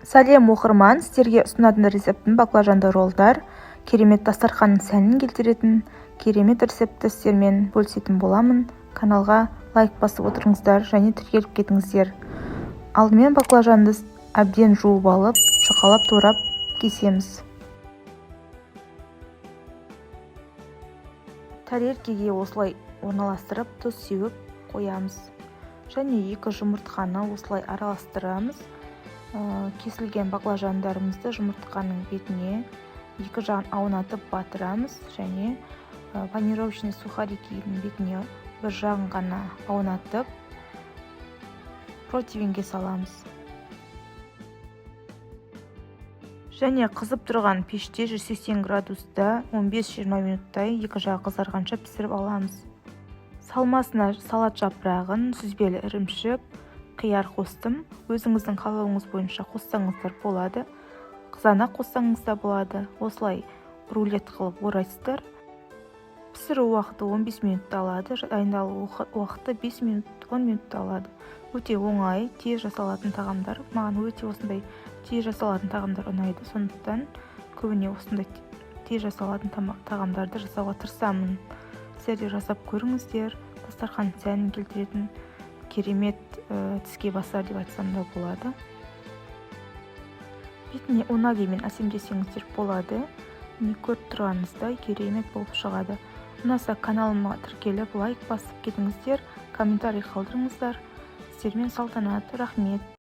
Сәлем оқырман, сіздерге ұсынатын рецептім баклажанды роллдар. Керемет дастарханның сәнін келтіретін керемет рецепті сіздермен бөлісетін боламын. Каналға лайк басып отырыңыздар және тіркеліп кетіңіздер. Алдымен баклажанды әбден жуып алып, шұқалап турап кесеміз. Тарелкеге осылай орналастырып, тұз сеуіп қоямыз. Және 2 жұмыртқаны осылай араластырамыз. Кесілген баклажандарымызды жұмыртқаның бетіне 2 жағын аунатып батырамыз және панировочный сухарикінің бетіне 1 жағын ғана аунатып противеньге саламыз. Және қызып тұрған пеште 180 градуста 15-20 минуттай 2 жағы қызарғанша пісіріп аламыз. Салмасына салат жапырағын, сүзбелі ірімшік, қияр қостым. Өзіңіздің қалауыңыз бойынша қоссаңыздар болады. Қызанақ қоссаңыз да болады. Осылай рулет қылып орайсыздар. Пісіру уақыты 15 минутта алады. Дайындалу уақыты 5 минут, 10 минутта алады. Өте оңай, тез жасалатын тағамдар. Маған өте осындай тез жасалатын тағамдар ұнайды. Сондықтан көбіне осындай тез жасалатын тағамдарды жасауға тырысамын. Сіздер де жасап көріңіздер. Дастархан сәнін келтіретін керемет тіске басар деп айтсам да болады. Бетіне унагимен әсемдесеңіздер болады. Міне көріп тұрғаныңыздай керемет болып шығады. Ұнаса каналыма тіркеліп, лайк басып кетіңіздер, комментарий қалдырыңыздар. Сіздермен салтанат. Рахмет.